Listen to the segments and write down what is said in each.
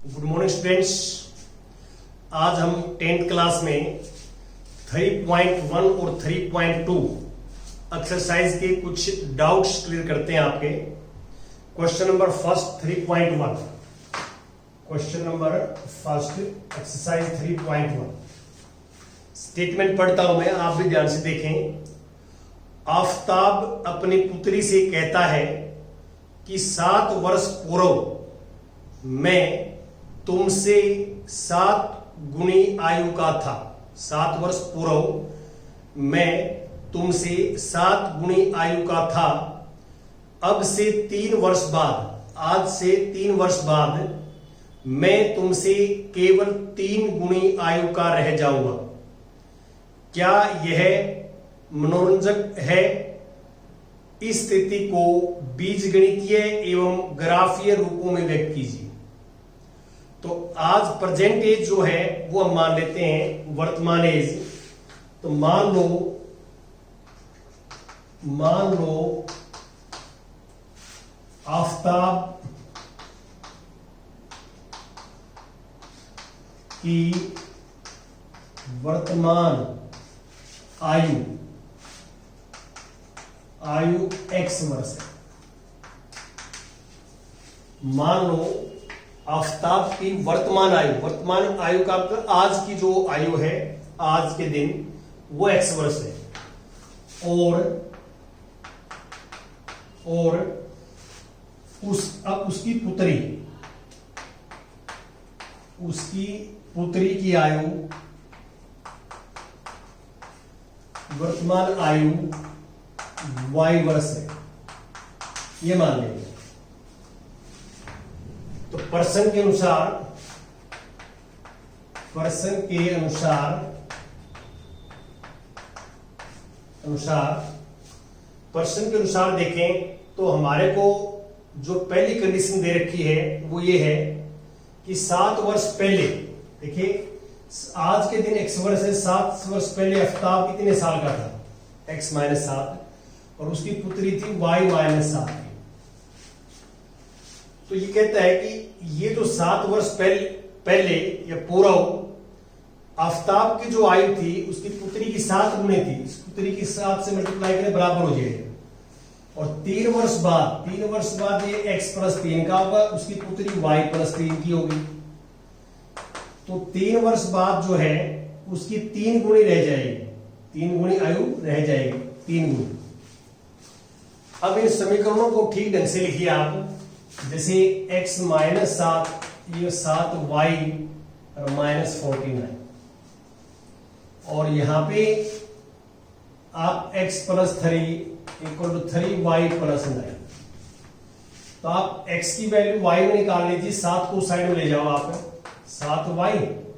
Good morning students. आज हम 10th class में 3.1 और 3.2 एक्सरसाइज के कुछ डाउट्स क्लियर करते हैं आपके। Question number first 3.1, question number first exercise 3.1। Statement पढ़ता हूं मैं, आप भी ध्यान से देखें। आफताब अपनी पुत्री से कहता है कि 7 वर्ष पूर्व मैं तुमसे 7 गुनी आयु का था। 7 वर्ष पूर्व मैं तुमसे 7 गुनी आयु का था। अब से 3 वर्ष बाद, आज से 3 वर्ष बाद मैं तुमसे केवल 3 गुनी आयु का रह जाऊंगा। क्या यह मनोरंजक है? इस स्थिति को बीजगणितीय एवं ग्राफीय रूपों में व्यक्त कीजिए। तो आज प्रेजेंट एज जो है वो हम मान लेते हैं वर्तमान एज। तो मान लो आफताब की वर्तमान आयु x वर्ष है। मान लो आफताब की वर्तमान आयु का मतलब आज की जो आयु है, आज के दिन, वो x वर्ष है। और अब उसकी पुत्री की आयु, वर्तमान आयु y वर्ष है, ये मान लेंगे। तो प्रश्न के अनुसार देखें तो हमारे को जो पहली कंडीशन दे रखी है वो ये है कि 7 वर्ष पहले, देखिए आज के दिन x वर्ष है, 7 वर्ष पहले आफताब कितने साल का था? x - 7, और उसकी पुत्री थी y - 7। तो ये कहता है कि ये जो 7 वर्ष पहले या पूर्व आफताब की जो आयु थी उसकी पुत्री की 7 गुनी थी। इस पुत्री की 7 से मल्टीप्लाई करें बराबर हो जाएगा। और 3 वर्ष बाद ये x + 3 का होगा, उसकी पुत्री y + 3 की होगी। तो 3 वर्ष बाद जो है उसकी 3 गुनी रह जाएगी, 3 गुनी आयु रह जाएगी, 3 गुनी। अब इन समीकरणों को ठीक ढंग से लिखिए आप। जैसे x - 7, ये 7y और -49, और यहां पे आप x + 3 = 3y + 9। तो आप x की वैल्यू y में निकाल लीजिए, 7 को साइड में ले जाओ आप, 7y,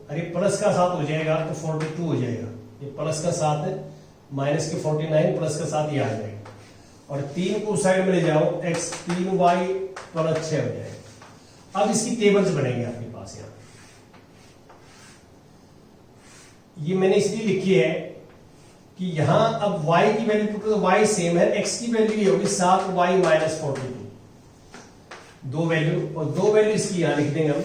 अरे प्लस का 7 हो जाएगा तो 42 हो जाएगा। ये प्लस का 7 है, माइनस के 49, प्लस का 7 ये आ जाएगा। और 3 को साइड में ले जाओ, x 3y + 6 हो जाएगा। अब इसकी टेबल्स बनेंगे आपके पास। यहां ये मैंने इसलिए लिखी है कि यहां अब y की वैल्यू, तो y सेम है, x की वैल्यू ये होगी 7y - 42, 2 वैल्यू, और 2 वैल्यू इसकी यहां लिख देंगे हम।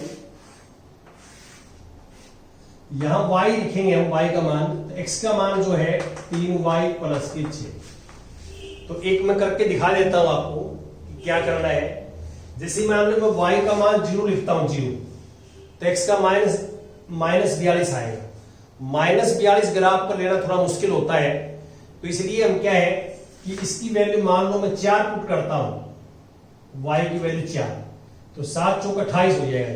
यहां y लिखेंगे हम, y का मान, तो x का मान जो है 3y + 6। तो एक मैं करके दिखा देता हूं आपको कि क्या करना है। जैसे मान लो मैं y का मान 0 लिखता हूं, 0, तो x का -42 आएगा। -42 ग्राफ पर लेना थोड़ा मुश्किल होता है, तो इसलिए हम क्या है कि इसकी वैल्यू मान लो मैं 4 पुट करता हूं, y की वैल्यू 4, तो 7 चौक 28 हो जाएगा।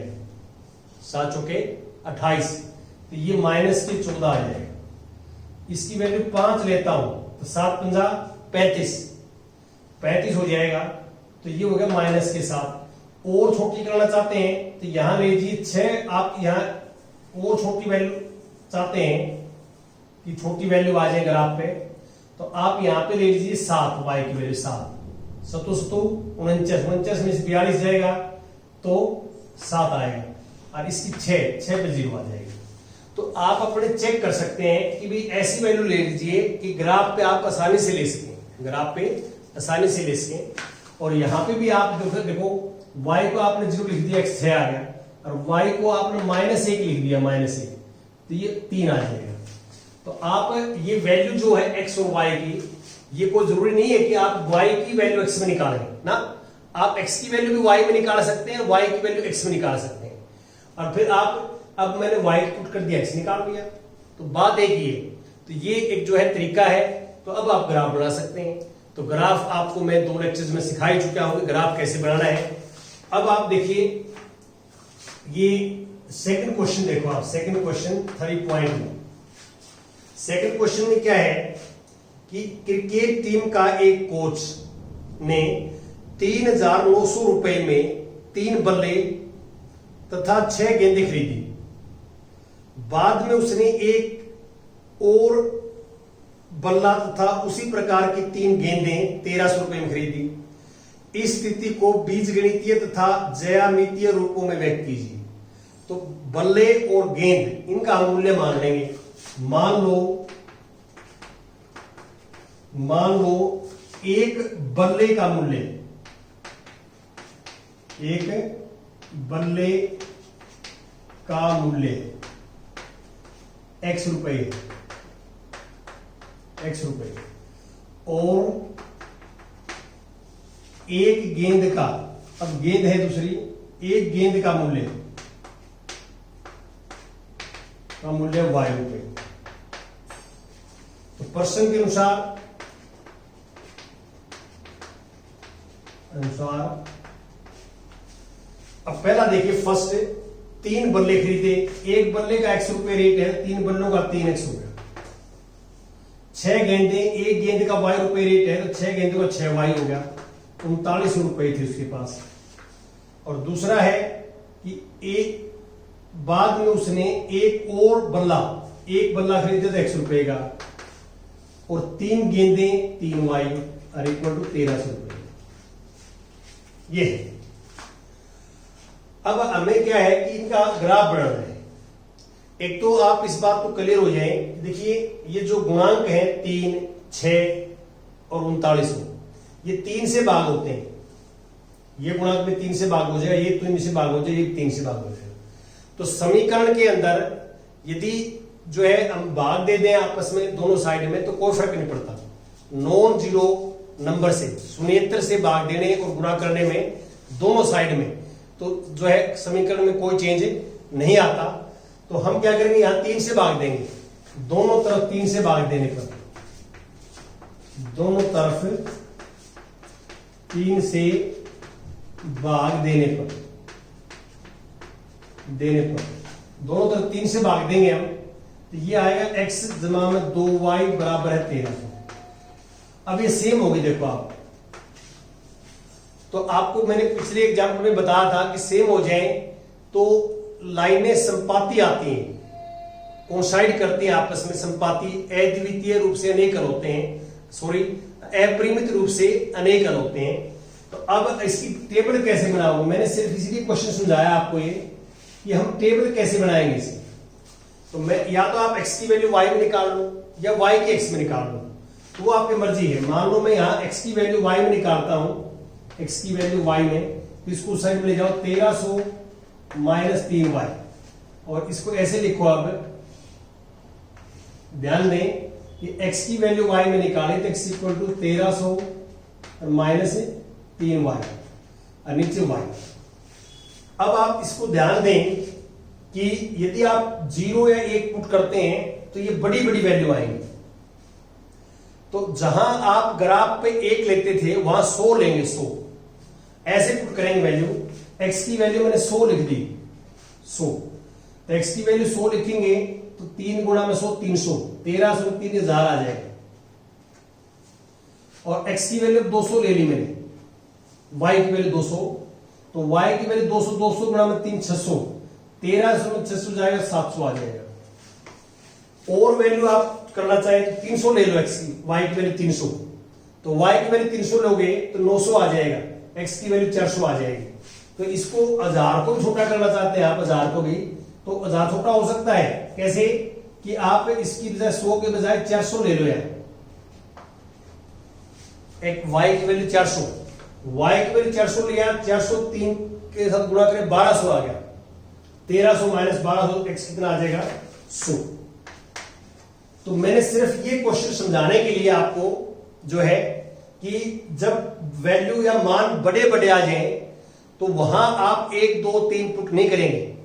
7 चौके 28, तो ये -14 आ जाएगा। इसकी वैल्यू 5 लेता हूं, तो 7 × 5 = 35 हो जाएगा। तो ये हो गया -7। और छोटी करना चाहते हैं तो यहां ले लीजिए 6। आप यहां और छोटी वैल्यू चाहते हैं कि छोटी वैल्यू आ जाए ग्राफ पे, तो आप यहां पे ले लीजिए 7, y की वैल्यू 7, 7 49, 49 में 42 जाएगा तो 7 आएगा, और इसकी 6 पे 0 आ जाएगी। तो आप अपने चेक कर सकते हैं कि भाई ऐसी वैल्यू ले लीजिए कि ग्राफ पे आप आसानी से ले सकें। और यहां पे भी आप देखो y को आपने 0 लिख दिया, x 6 आ गया, और y को आपने -1 लिख दिया, -1, तो ये 3 आ जाएगा। तो आप ये वैल्यू जो है x और y की, ये कोई जरूरी नहीं है कि आप y की वैल्यू x में निकालें ना, आप x की वैल्यू भी y में निकाल सकते हैं, y की वैल्यू x में निकाल सकते हैं, और फिर आप, अब मैंने y पुट कर दिया, x निकाल दिया, तो बात एक ही है। तो ये एक जो है तरीका है। तो अब आप ग्राफ बना सकते हैं। तो ग्राफ आपको मैं 2 लेक्चर्स में सिखा ही चुका हूं, ग्राफ कैसे बनाना है। अब आप देखिए, ये सेकंड क्वेश्चन देखो आप, सेकंड क्वेश्चन 3.1। सेकंड क्वेश्चन में क्या है कि क्रिकेट टीम का एक कोच ने 3,900 रुपए में 3 बल्ले तथा 6 गेंदें खरीदी। बाद में उसने एक और बल्ला तथा उसी प्रकार की 3 गेंदें 1,300 रुपए में खरीदी। इस स्थिति को बीजगणितीय तथा ज्यामितीय रूपों में व्यक्त कीजिए। तो बल्ले और गेंद, इनका हम मूल्य मान लेंगे। मान लो एक बल्ले का मूल्य, एक बल्ले का मूल्य x रुपए, और एक गेंद का, अब गेंद है दूसरी, एक गेंद का मूल्य y रुपए। तो प्रश्न के अनुसार अब पहला देखिए, फर्स्ट 3 बल्ले खरीदे, एक बल्ले का x रुपए रेट है, 3 बल्लों का 3x हो गया। 6 गेंदे, एक गेंद का y रुपए रेट है, तो 6 गेंदों का 6y हो गया, 39 रुपए थे उसके पास। और दूसरा है कि एक बाद में उसने एक और बल्ला, एक बल्ला खरीदे तो x रुपए का, और 3 गेंदे 3y और इक्वल टू 1,300 रुपए। ये है। अब हमें क्या है कि इनका ग्राफ बनाना है। एक तो आप इस बात को क्लियर हो जाए, देखिए ये जो गुणांक है 3, 6 और 39, ये 3 से भाग होते हैं। ये गुणांक में 3 से भाग हो जाएगा, ये 3 से भाग हो जाएगा, ये 3 से भाग हो जाएगा। तो समीकरण के अंदर यदि जो है हम भाग दे दें आपस में दोनों साइड में, तो कोई फर्क नहीं पड़ता। नॉन जीरो नंबर से, शून्येतर से भाग देने और गुणा करने में दोनों साइड में, तो जो है समीकरण में कोई चेंज नहीं आता। तो हम क्या करेंगे, यहां 3 से भाग देंगे, दोनों तरफ 3 से भाग देने पर, दोनों तरफ 3 से भाग देने पर दोनों तरफ 3 से भाग देंगे हम, तो ये आएगा x जमा में 2y बराबर है 1,300। अब ये सेम होगी, देखो आप, तो आपको मैंने पिछले एग्जाम्पल में बताया था कि सेम हो जाए तो लाइनें संपाती आती हैं, कोइंसाइड करती हैं आपस में, संपाती अद्वितीय रूप से अनेकल होते हैं, सॉरी अपरिमित रूप से अनेकल होते हैं। तो अब इसकी टेबल कैसे बनाऊंगा, मैंने सिर्फ इसीलिए क्वेश्चन समझाया आपको ये कि हम टेबल कैसे बनाएंगे इसे। तो मैं, या तो आप x की वैल्यू y में निकाल लो या y की x में निकाल लो, तो वो आपकी मर्जी है। मान लो मैं यहाँ x की वैल्यू y में निकालता हूं, x की वैल्यू y में, तो इसको साइड में ले जाओ, 1,300 - 3y, और इसको ऐसे लिखो। अब ध्यान दें कि x की वैल्यू y में निकाले तो x इक्वल टू 1,300 और -3y और नीचे y। अब आप इसको ध्यान दें कि यदि आप 0 या 1 पुट करते हैं तो ये बड़ी बड़ी वैल्यू आएंगी। तो जहां आप ग्राफ पे 1 लेते थे वहां 100 लेंगे, 100 ऐसे पुट करेंगे वैल्यू। x की वैल्यू मैंने 100 लिख दी, 100, तो x की वैल्यू 100 लिखेंगे तो 3 गुणा में 100 300, 1,300 में 3,000 आ जाएगा। और x की वैल्यू 200 ले ली मैंने, y की वैल्यू 200, तो y की वैल्यू 200, 200 गुणा में 3 600, 1,300 में 600 जाएगा, 700 आ जाएगा। और वैल्यू आप करना चाहे तो 300 ले लो x की, y की वैल्यू 300, तो y की वैल्यू 300 लोगे तो 900 आ जाएगा, x की वैल्यू 400 आ जाएगी। तो इसको 1000 को भी छोटा करना चाहते हैं आप, 1000 को भी, तो 1000 छोटा हो सकता है। कैसे कि आप इसकी बजाय 100 के बजाय 400 ले लो यार। एक y की वैल्यू 400, y की वैल्यू 400 लिया, 403 के साथ गुणा करें 1200 आ गया। 1300 माइनस 1200 एक्स कितना आ जाएगा 100। तो मैंने सिर्फ ये क्वेश्चन समझाने के लिए आपको जो है कि जब वैल्यू या मान बड़े बड़े आ जाएं तो वहां आप 1 2 3 पुट नहीं करेंगे,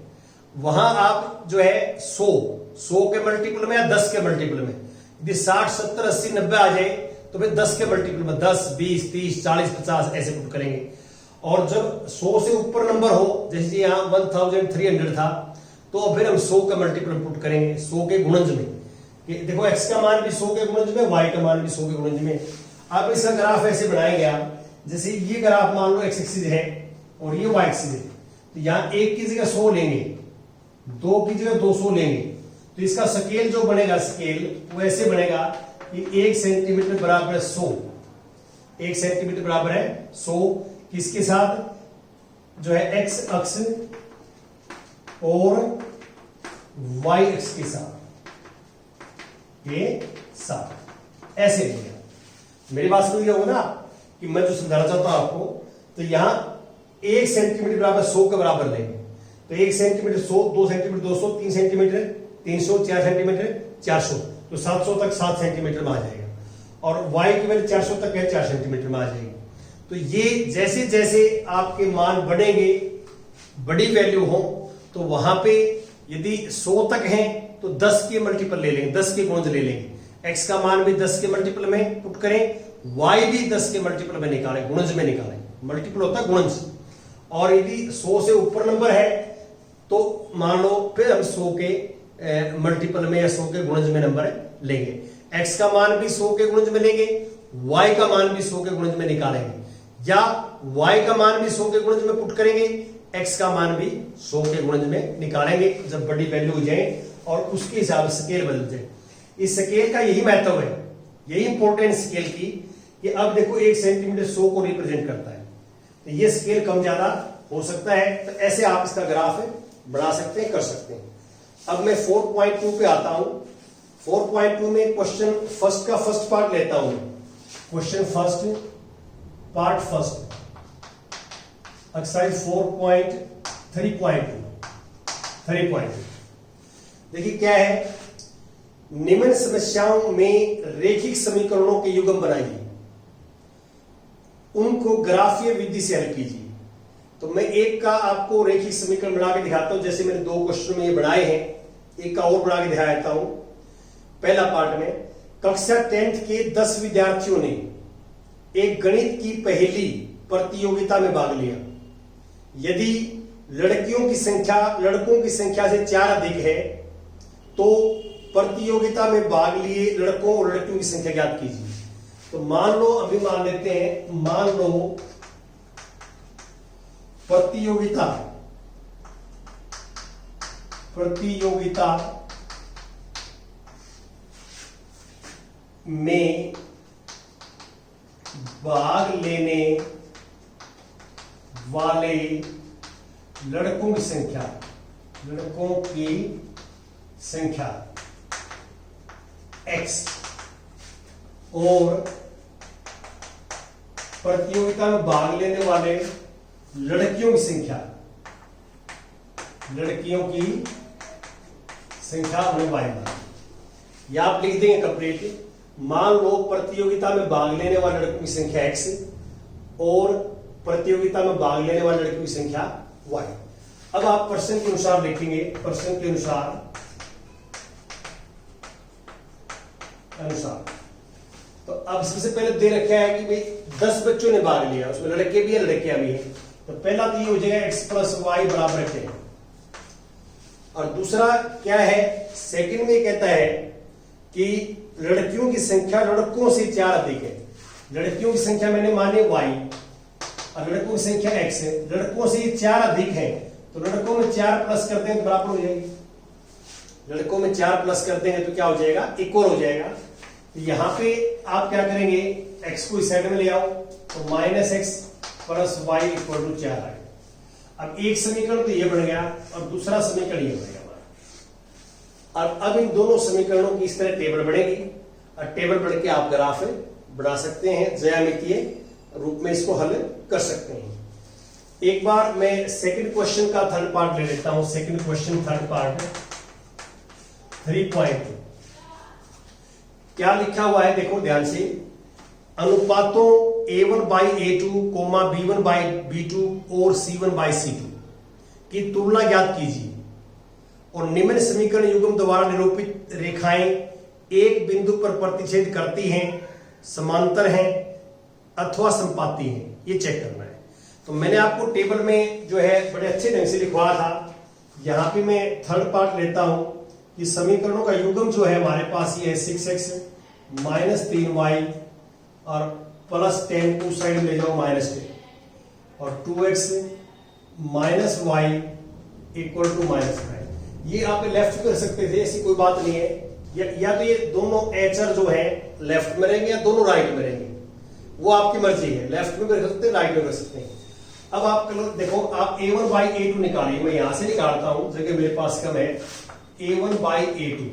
वहां आप जो है 100 के मल्टीपल में या 10 के मल्टीपल में, यदि 60 70 80 90 आ जाए तो फिर 10 के मल्टीपल में 10 20 30 40 50 ऐसे पुट करेंगे। और जब 100 से ऊपर नंबर हो, जैसे यहाँ 1300 था, तो फिर हम 100 का मल्टीपल पुट करेंगे 100 के गुणज में। देखो x का मान भी 100 के गुणज में, y का मान भी 100 के गुणज में। आप इसका ग्राफ ऐसे बनाएंगे आप, जैसे ये ग्राफ मान लो x एक्सिस है और ये y एक्सिस है, तो यहाँ 1 की जगह 100 लेंगे, 2 की जगह 200 लेंगे, तो इसका स्केल जो बनेगा, स्केल वो ऐसे बनेगा कि 1 सेंटीमीटर बराबर है 100, 1 सेंटीमीटर बराबर है 100, किसके साथ जो है x अक्ष और y अक्ष के साथ ऐसे लिया। मेरी बात समझ गए होगा ना कि मैं जो समझाना चाहता हूं आपको, तो यहां 1 सेंटीमीटर बराबर 100 के बराबर लेंगे, तो 1 सेंटीमीटर 100, 2 सेंटीमीटर 200, 3 सेंटीमीटर 300, 4 सेंटीमीटर 400, तो 700 तक 7 सेंटीमीटर में आ जाएगा, और y की वैल्यू 400 तक है 4 सेंटीमीटर में आ जाएगी। तो ये जैसे जैसे आपके मान बढ़ेंगे, बड़ी वैल्यू हो, तो वहां पे यदि 100 तक है तो 10 के मल्टीपल ले लेंगे, 10 के गुणज ले लेंगे, x का मान भी 10 के मल्टीपल में पुट करें, y भी 10 के मल्टीपल में निकालें, गुणज में निकालें, मल्टीपल होता है गुणज। और यदि 100 से ऊपर नंबर है तो मान लो फिर हम 100 के मल्टीपल में या 100 के गुणज में नंबर लेंगे, x का मान भी 100 के गुणज में लेंगे, y का मान भी 100 के गुणज में निकालेंगे, या y का मान भी 100 के गुणज में पुट करेंगे, x का मान भी 100 के गुणज में निकालेंगे जब बड़ी वैल्यू हो जाए और उसके हिसाब से स्केल बदल जाए। इस स्केल का यही महत्व है, यही इंपॉर्टेंट स्केल की, कि अब देखो 1 सेंटीमीटर 100 को रिप्रेजेंट करता है, तो ये स्केल कम ज्यादा हो सकता है, तो ऐसे आप इसका ग्राफ बना सकते हैं, कर सकते हैं। अब मैं 4.2 पे आता हूं। 4.2 में क्वेश्चन फर्स्ट का फर्स्ट पार्ट लेता हूं, question first part first, exercise 3.2। देखिए क्या है, निम्न समस्याओं में रेखिक समीकरणों के युग्म बनाइए, उनको ग्राफीय विधि से हल कीजिए। तो मैं एक का आपको रेखिक समीकरण बना के दिखाता हूं, जैसे मैंने 2 क्वेश्चन में ये बनाए हैं, एक का और बना के दिखा देता हूं। पहला पार्ट में कक्षा 10th के 10 विद्यार्थियों ने एक गणित की पहेली प्रतियोगिता में भाग लिया। यदि लड़कों की संख्या से 4 अधिक है तो प्रतियोगिता में भाग लिए लड़कों और लड़कियों की संख्या ज्ञात कीजिए। तो मान लो, अभी मान लेते हैं, मान लो प्रतियोगिता में भाग लेने वाले लड़कों की संख्या x और प्रतियोगिता में भाग लेने वाले लड़कियों की संख्या उन्हें y मान, या आप लिख देंगे कंप्लीट। मान लो प्रतियोगिता में भाग लेने वाले लड़कों की संख्या x और प्रतियोगिता में भाग लेने वाले लड़कियों की संख्या y। अब आप प्रश्न के अनुसार लिखेंगे, प्रश्न के अनुसार तो अब सबसे पहले दे रखा है कि भाई 10 बच्चों ने भाग लिया, उसमें लड़के भी है लड़कियां भी है, तो पहला तो ये हो जाएगा x प्लस वाई बराबर है। और दूसरा क्या है, सेकंड में कहता है कि लड़कियों की संख्या लड़कों से 4 अधिक है। लड़कियों की संख्या मैंने माने y और लड़कों की संख्या x है, लड़कों से 4 अधिक है, तो लड़कों में 4 प्लस करते हैं तो बराबर हो जाएगी। लड़कों में 4 प्लस करते हैं तो क्या हो जाएगा, इक्वल हो जाएगा। तो यहां पे आप क्या करेंगे, x को इस साइड में ले आओ, तो -x plus y equal to 4 आएगा। अब एक समीकरण तो ये बन गया और दूसरा समीकरण ये बनेगा हमारा। और अब इन दोनों समीकरणों की इस तरह टेबल बढ़ेगी और टेबल बढ़ के आप ग्राफ बना सकते हैं, ज्यामितीय रूप में इसको हल कर सकते हैं। एक बार मैं सेकंड क्वेश्चन का थर्ड पार्ट ले लेता हूं। सेकंड क्वेश्चन थर्ड पार्ट 3.2 क्या लिखा हुआ है, देखो ध्यान से। अनुपातों A1 by A2, B1 by B2 और C1 by C2 की तुलना ज्ञात कीजिए और निम्न समीकरण युग्म द्वारा निरूपित रेखाएं एक बिंदु पर प्रतिच्छेद करती हैं, समांतर हैं अथवा संपाती हैं, ये चेक करना है। तो मैंने आपको टेबल में जो है बड़े अच्छे ढंग से लिखवाया था। यहां पे मैं थर्ड पार्ट लेता हूं कि समीकरणों का युग्म जो है हमारे पास ये है 6x माइनस 3y और प्लस 10, टू साइड ले जाओ माइनस 10 और 2x minus y equal to minus 5। ये आप लेफ्ट कर सकते थे, ऐसी कोई बात नहीं है। या तो ये दोनों एचर जो है लेफ्ट में रहेंगे या दोनों राइट में रहेंगे, वो आपकी मर्जी है। लेफ्ट में कर सकते हैं, राइट में कर सकते हैं। अब आप देखो, आप A1 by A2 निकालिए। मैं यहां से निकालता हूं, जगह मेरे पास कम है। A1 by A2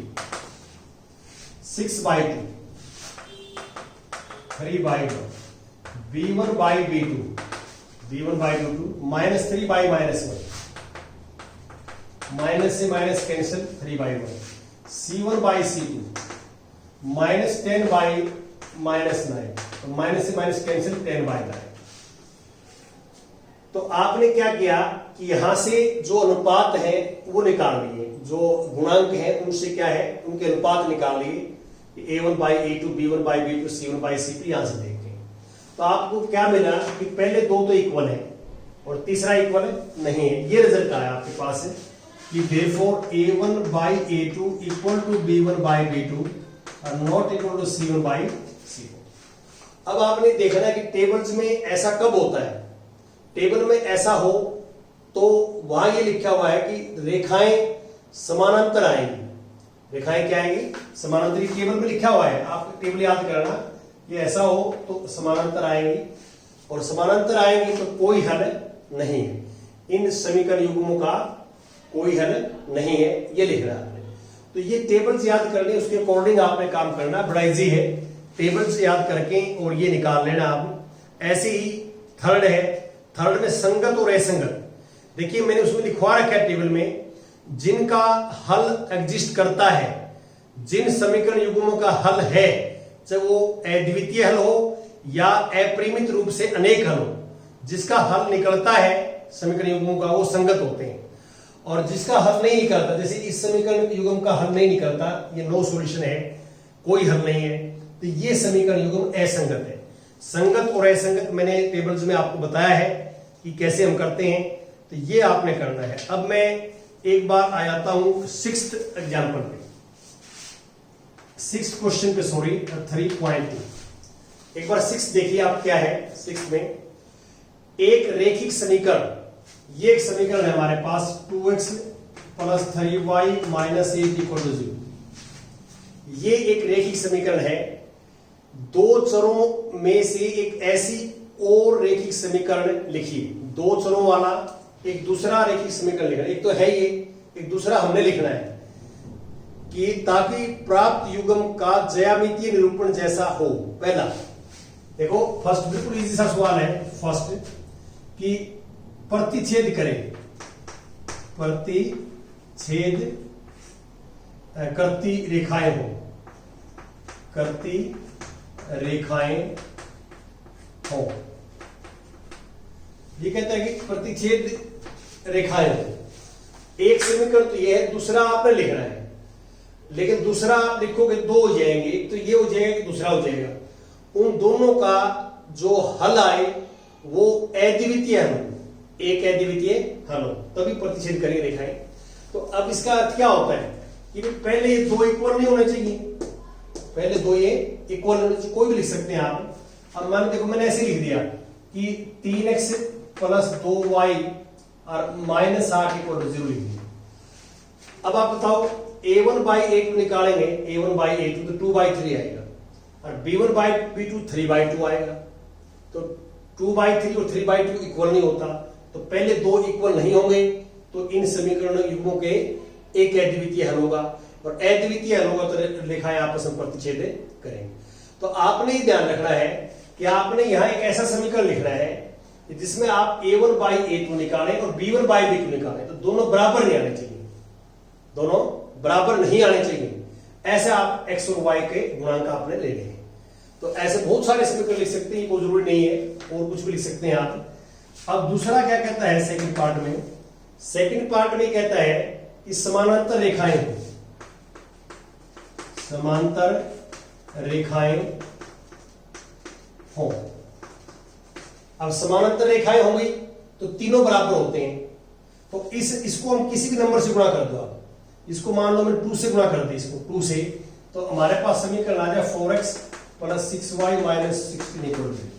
6 by 2 3 by 1 B1 by B2 minus 3 by minus 1 minus से minus cancel 3 by 1 C1 by C2 minus 10 by minus 9 minus से माइनस कैंसिल 10 by 9। तो आपने क्या किया कि यहां से जो अनुपात है वो निकाल लिए, जो गुणांक है उनसे क्या है उनके अनुपात निकाल लिए। A1 by A2, B1 by B2, C1 by C2 यहां से देखते हैं। तो आपको क्या मिला कि पहले दो तो इक्वल है और तीसरा इक्वल नहीं है। ये रिजल्ट आया आपके पास है कि therefore A1 by A2 equal to B1 by B2 और not equal to C1 by C2। अब आपने देखना है कि टेबल्स में ऐसा कब होता है। टेबल में ऐसा हो तो वहां ये लिखा हुआ है कि रेखाएं समानांतर आएंगी। रेखाएं क्या आएंगी? समानांतर। टेबल में लिखा हुआ है, आप टेबल याद करना। ये ऐसा हो तो समानांतर आएंगी और समानांतर आएंगी तो कोई हल नहीं है। इन समीकरण युग्मों का कोई हल नहीं है, ये लिखना है आपने। तो ये टेबल्स याद कर लें, उसके अकॉर्डिंग आपने काम करना। बड़ा इजी है, टेबल्स याद करके और ये निकाल लेना आप। ऐसे ही थर्ड है, थर्ड में संगत और असंगत। देखिए मैंने उसमें लिखवा रखा है टेबल में, जिनका हल एग्जिस्ट करता है, जिन समीकरण युग्मों का हल है, चाहे वो अद्वितीय हल हो या अपरिमित रूप से अनेक हल हो, जिसका हल निकलता है समीकरण युग्मों का, वो संगत होते हैं। और जिसका हल नहीं निकलता, जैसे इस समीकरण युग्म का हल नहीं निकलता, ये नो सॉल्यूशन है, कोई हल नहीं है, तो ये समीकरण युग्म असंगत है। संगत और असंगत मैंने टेबल्स में आपको बताया है कि कैसे हम करते हैं, तो ये आपने करना है। अब मैं एक बार आ जाता हूं सिक्स्थ एग्जाम्पल पे, सिक्स्थ क्वेश्चन पे, सॉरी 3.2। एक बार सिक्स देखिए आप क्या है। सिक्स में एक रेखिक समीकरण, ये एक समीकरण है हमारे पास 2x plus 3y minus 8 equal to 0। ये एक रेखिक समीकरण है। दो चरों में से एक ऐसी और रेखिक समीकरण लिखिए। दो चरों वाला एक दूसरा रेखिक समीकरण लिखना। एक तो है ये, एक दूसरा हमने लिखना है कि ताकि प्राप्त युग्म का ज्यामितीय निरूपण जैसा हो। पहला देखो, फर्स्ट बिल्कुल इजी सा सवाल है। फर्स्ट कि प्रतिच्छेद करें, प्रतिच्छेद करती रेखाएं हो, करती रेखाएं हो। ये कहता है कि प्रतिच्छेद रेखाएं हो। एक समीकरण तो ये है, दूसरा आपने लिखना है, लेकिन दूसरा आप लिखोगे दो हो जाएंगे, एक तो ये हो जाएगा, एक दूसरा हो जाएगा। उन दोनों का जो हल आए वो अद्वितीय हल, एक अद्वितीय हल हो, तभी प्रतिच्छेद करेंगे रेखाएं। तो अब इसका अर्थ क्या होता है कि पहले ये दो इक्वल नहीं होने चाहिए, पहले दो ये इक्वल होने चाहिए। कोई भी लिख सकते हैं आप। अब मैंने देखो, मैंने ऐसे लिख दिया कि 3x प्लस 2y और माइनस 8 इक्वल टू 0 लिख दिया। अब आप बताओ, A1 by A2 निकालेंगे, A1 by A2 तो 2 by 3 आएगा और B1 by B2 3 by 2 आएगा। तो 2 by 3 और 3 by 2 इक्वल नहीं होता, तो पहले दो इक्वल नहीं होंगे तो इन समीकरण युग्मों के एक अद्वितीय हल होगा, और अद्वितीय हल होगा तो रेखाएं आपस में प्रतिच्छेद करेंगे। तो आपने ही ध्यान रखना है कि आपने यहां एक ऐसा समीकरण लिखना है जिसमें आप a1 बाई a2 निकालें और b1 बाई b2 निकालें तो दोनों बराबर नहीं आने चाहिए, दोनों बराबर नहीं आने चाहिए। ऐसे आप x और y के गुणांक आपने ले लेंगे। तो ऐसे बहुत सारे समीकरण लिख सकते हैं, कोई जरूरी नहीं है, और कुछ भी लिख सकते हैं आप। अब दूसरा क्या कहता है सेकंड पार्ट में? सेकंड पार्ट में कहता है कि समानांतर रेखाएं हो, समांतर रेखाएं हो। अब समानांतर रेखाएं हो गई तो तीनों बराबर होते हैं, तो इसको हम किसी भी नंबर से गुणा कर दो। आप इसको मान लो मैंने 2 से गुणा कर दी, इसको 2 से, तो हमारे पास समीकरण आ जाए 4x plus 6y minus 16 equal 0।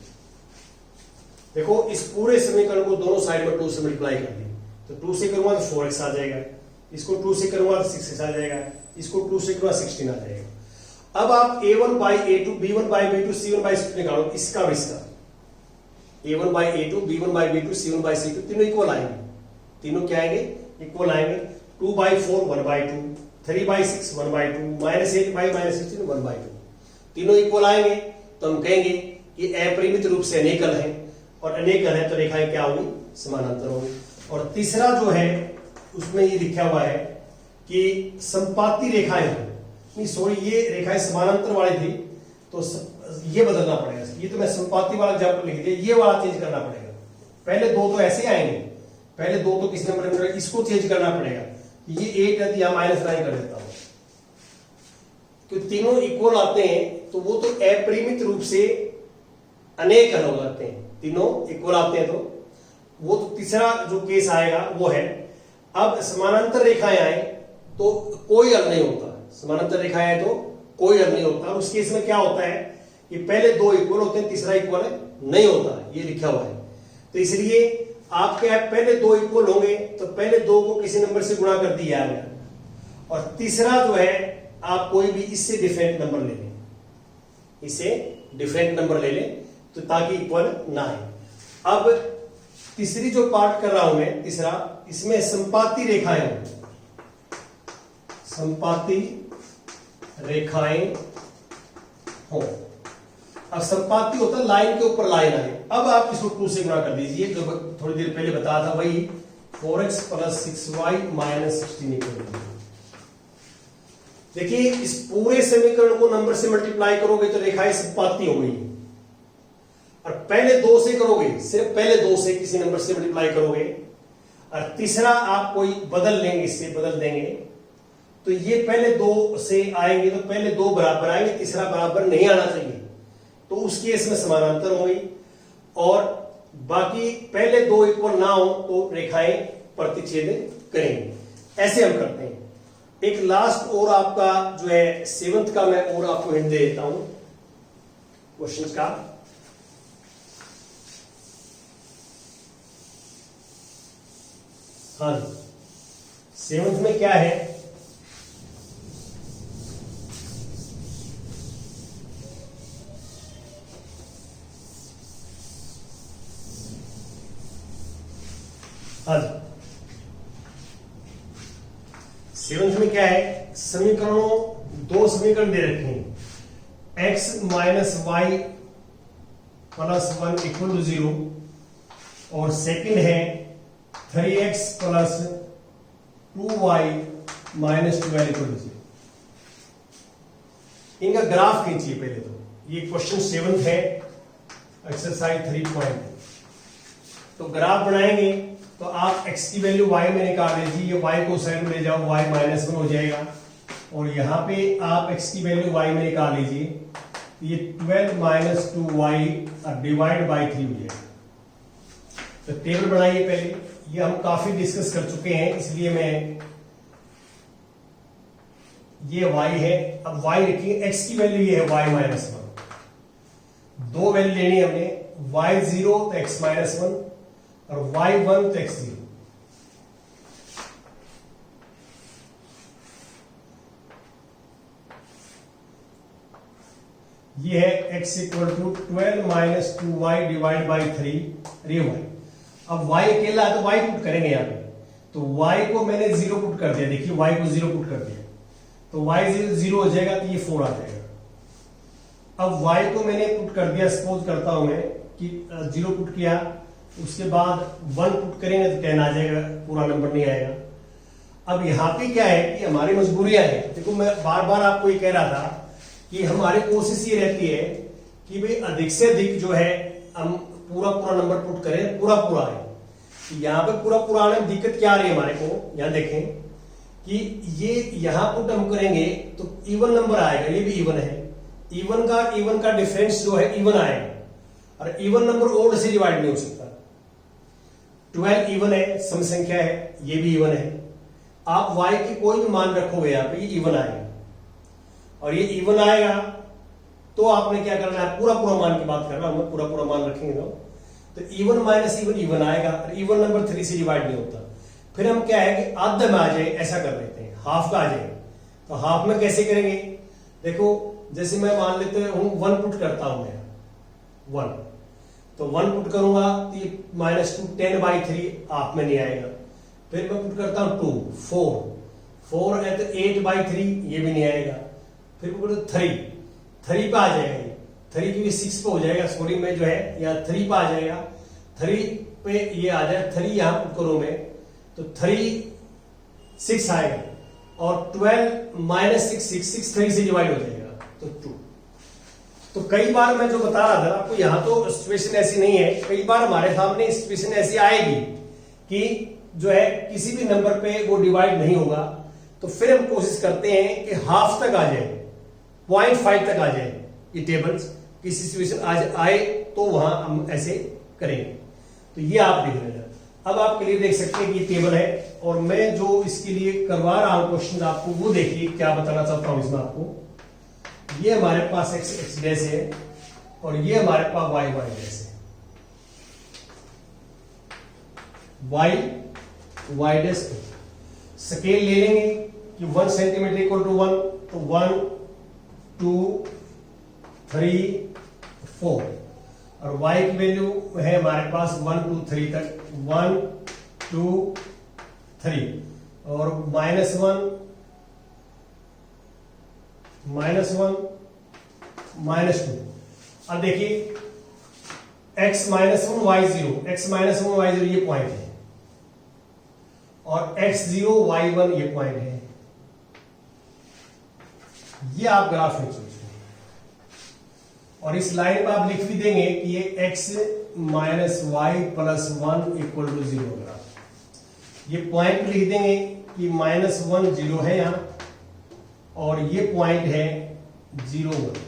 देखो इस पूरे समीकरण को दोनों साइड में 2 से मल्टीप्लाई कर दी, तो 2 से करूंगा तो 4x आ जाएगा, इसको 2 से करूंगा तो 6x आ जाएगा, इसको 2 से करूंगा 16 आ जाएगा। अब आप a1 by a2 b1 by b2 c1 by c2 निकालो, इसका भी इसका a1 by a2 b1 by b2 c1 by c2 तीनों इक्वल आएंगे। तीनों क्या आएंगे? इक्वल आएंगे। 2 by 4 1 by 2, 3 by 6 1 by 2, minus 8 by minus 16 1 by 2, तीनों इक्वल आएंगे। तो हम कहेंगे कि अपरिमित रूप से अनेकल है, और अनेकल है तो रेखाएं क्या होगी? समानांतर होगी। और तीसरा जो है उसमें ये लिखा हुआ है कि संपाती रेखाएं हो, नहीं सॉरी, ये रेखाएं समानांतर वाली थी तो ये बदलना पड़ेगा। ये तो मैं संपाती वाला एग्जाम्पल लिख दिया, ये वाला चेंज करना पड़ेगा। पहले दो तो ऐसे आएंगे, पहले दो तो किस नंबर में, इसको चेंज करना पड़ेगा। ये 8 है तो यहां -9 कर देता हूं, क्योंकि तीनों इक्वल आते हैं तो वो तो अपरिमित रूप से अनेक हो जाते हैं। तीनों इक्वल आते हैं तो वो तो तीसरा जो केस आएगा वो है। अब समानांतर रेखाएं आए तो कोई हल नहीं होता, समानांतर रेखाएं आए तो कोई हल नहीं होता। उस केस में क्या होता है कि पहले दो इक्वल होते हैं, तीसरा इक्वल नहीं होता, ये लिखा हुआ है। तो इसलिए आपके पहले दो इक्वल होंगे तो पहले दो को किसी नंबर से गुणा कर दिया गया, और तीसरा जो है आप कोई भी इससे डिफरेंट नंबर ले लें, इससे डिफरेंट नंबर ले लें तो ताकि इक्वल ना आए। अब तीसरी जो पार्ट कर रहा हूं मैं, तीसरा, इसमें संपाती रेखाएं हो, संपाती रेखाएं हो। अब संपाती होता है लाइन के ऊपर लाइन आए। अब आप इसको 2 से गुणा कर दीजिए, जो थोड़ी देर पहले बताया था वही 4x plus 6y minus 16 equal 0। देखिए इस पूरे समीकरण को नंबर से मल्टीप्लाई करोगे तो रेखाएं संपाती हो गई, और पहले 2 से करोगे, सिर्फ पहले 2 से किसी नंबर से मल्टीप्लाई करोगे, और तीसरा आप कोई बदल लेंगे, इससे बदल देंगे तो ये पहले 2 से आएंगे तो पहले 2 बराबर आएंगे, तीसरा बराबर नहीं आना चाहिए, तो उस केस में समानांतर हो गई। और बाकी पहले 2 इक्वल ना हो तो रेखाएं प्रतिच्छेद करेंगे। ऐसे हम करते हैं। एक लास्ट और आपका जो है 7th का मैं और आपको हिंट दे देता हूं क्वेश्चन का। हाँ, 7th में क्या है? हाँ, 7th में क्या है? समीकरणों, 2 समीकरण दे रखे हैं, x minus y plus 1 equal to 0, और सेकंड है 3x plus 2y minus 12 equal to 0। इनका ग्राफ खींचिए पहले तो। ये क्वेश्चन 7th है, एक्सरसाइज 3 तो ग्राफ बनाएंगे तो आप x की वैल्यू y में निकाल लीजिए, ये y को साइड में ले जाओ, y -1 हो जाएगा, और यहां पे आप x की वैल्यू y में निकाल लीजिए, ये 12 माइनस 2y डिवाइड बाई 3 हो जाएगा। तो टेबल बनाइए पहले, ये हम काफी डिस्कस कर चुके हैं, इसलिए मैं, ये y है, अब y लिखिए, x की वैल्यू ये है y -1, 2 वैल्यू लेनी हमने, y0 तो x -1 और y1 तो x0। ये है x equal to 12 minus 2y divide by 3 रे y। अब y अकेला है तो y पुट करेंगे यहां पे, तो y को मैंने 0 पुट कर दिया, देखिए y को 0 पुट कर दिया तो y 0 हो जाएगा, तो ये 4 आ जाएगा। अब y को मैंने पुट कर दिया, सपोज करता हूं मैं कि 0 पुट किया उसके बाद 1 पुट करेंगे तो 10 आ जाएगा, पूरा नंबर नहीं आएगा। अब यहाँ पे क्या है कि हमारी मजबूरियां हैं। देखो मैं बार बार आपको ये कह रहा था कि हमारी कोशिश ये रहती है कि भाई अधिक से अधिक जो है हम पूरा नंबर पुट करें, पूरा आए। यहाँ पे पूरा आने में दिक्कत क्या आ रही है हमारे को, यहाँ देखें कि ये यहाँ पुट हम करेंगे तो इवन नंबर आएगा, ये भी इवन है। इवन का डिफरेंस जो है इवन आएगा, और इवन नंबर ओड से डिवाइड नहीं हो सकता। 12 इवन है, सम संख्या है, ये भी इवन है। आप y की कोई भी मान रखोगे यहाँ पे, ये इवन आएगा, और ये इवन आएगा तो आपने क्या करना है, पूरा मान की बात कर रहा हूं मैं, पूरा मान रखेंगे तो इवन माइनस इवन आएगा, और इवन नंबर 3 से डिवाइड नहीं होता। फिर हम क्या है कि आधे में आ जाए, ऐसा कर लेते हैं, हाफ का आ जाए। तो हाफ में कैसे करेंगे, देखो जैसे मैं मान लेते हूं 1 पुट करता हूं मैं 1, तो 1 पुट करूंगा तो ये -2 10/3 हाफ में नहीं आएगा। फिर मैं पुट करता हूं 2 4 है तो 8/3, ये भी नहीं आएगा। फिर पुट 3 पे आ जाएगा, ये 3 की भी 6 पे हो जाएगा, सॉरी मैं जो है यहाँ 3 पे आ जाएगा, 3 पे ये आ जाए, 3 यहां पुट करूं मैं तो 3 6 आएगा, और 12 -6 3 से डिवाइड हो जाएगा तो 2। तो कई बार मैं जो बता रहा था आपको, यहां तो सिचुएशन ऐसी नहीं है, कई बार हमारे सामने सिचुएशन ऐसी आएगी कि जो है किसी भी नंबर पे वो डिवाइड नहीं होगा, तो फिर हम कोशिश करते हैं कि हाफ तक आ जाए, 0.5 तक आ जाए ये टेबल्स। किसी सिचुएशन आज आए तो वहां हम ऐसे करेंगे। तो ये आप देख लेना। अब आप क्लियर देख सकते हैं कि ये टेबल है, और मैं जो इसके लिए करवा रहा हूं क्वेश्चन आपको, वो देखिए क्या बताना चाहता हूं इसमें आपको। ये हमारे पास x डैश है, और ये हमारे पास y डैश है। y डैश स्केल ले लेंगे कि 1 सेंटीमीटर इक्वल टू 1, तो 1 2 3 4, और y की वैल्यू है हमारे पास 1 2 3 तक, 1 2 3, और -1 -2। अब देखिए x -1 y 0 ये पॉइंट है, और x0 y1 ये पॉइंट है। ये आप ग्राफ लिख सकते हैं, और इस लाइन पर आप लिख भी देंगे कि ये x - y + 1 = 0 ग्राफ। ये पॉइंट लिख देंगे कि -1 0 है यहां, और ये पॉइंट है 0 1।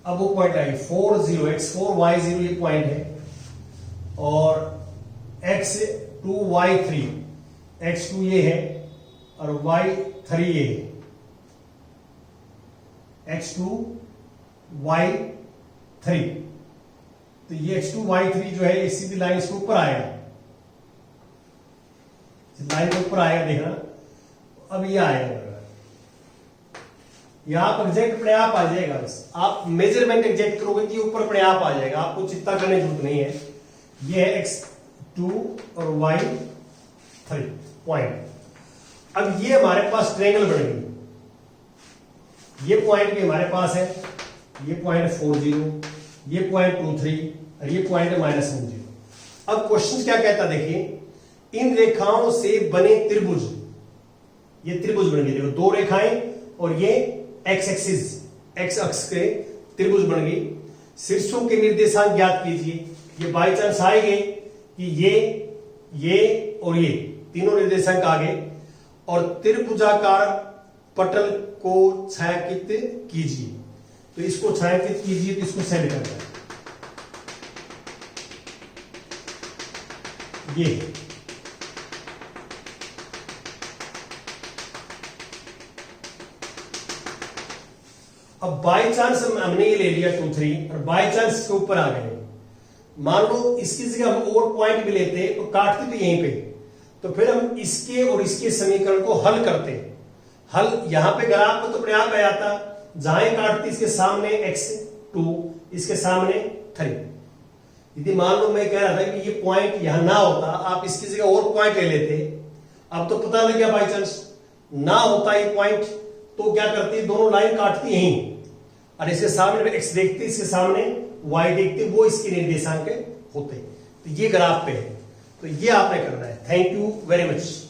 अब वो पॉइंट आई 4 0, x4 y0 ये पॉइंट है, और x2 y3, x2 ये है, और y3 ये है, x2 y3। तो ये x2 y3 जो है, इसी सीधी लाइन इसके ऊपर आएगा, लाइन के ऊपर आएगा, देखना। अब ये आएगा, यहां पर एग्जैक्ट अपने आप आ जाएगा। बस आप मेजरमेंट एग्जैक्ट करोगे कि ऊपर अपने आप आ जाएगा, आपको चिंता करने की जरूरत नहीं है। ये है x2 और y3 पॉइंट। अब ये हमारे पास ट्रायंगल बन गई, ये पॉइंट भी हमारे पास है, ये पॉइंट 4 0, ये पॉइंट 2 3, और ये पॉइंट है -1 0। अब क्वेश्चन क्या कहता है, देखिए, इन रेखाओं से बने त्रिभुज, ये त्रिभुज बन गए, देखो 2 रेखाएं, और ये x अक्ष के त्रिभुज बन गई। शीर्षों के निर्देशांक ज्ञात कीजिए। ये बाई चांस आएंगे कि ये और ये तीनों निर्देशांक आ गए, और त्रिभुजाकार पटल को छायांकित कीजिए। तो इसको छायांकित कीजिए, तो इसको सेंड करना है, ये अब बाई चांस हमने ये ले लिया 2 3, और बाई चांस इसके ऊपर आ गए। मान लो इसकी जगह हम और पॉइंट भी लेते तो काटते तो यहीं पे, तो फिर हम इसके और इसके समीकरण को हल करते। हल यहां पे ग्राफ में तो अपने आप आ जाता, जहां काटती इसके सामने x2, इसके सामने 3। यदि मान लो मैं कह रहा था कि ये पॉइंट यहां ना होता, आप इसकी जगह और पॉइंट ले लेते, अब तो पता लग गया बाई चांस ना होता ये पॉइंट, तो क्या करती, दोनों लाइन काटती यहीं, और इसके सामने x देखते, इसके सामने y देखते, वो इसके निर्देशांक होते। तो ये ग्राफ पे है, तो ये आपने करना है। Thank you very much.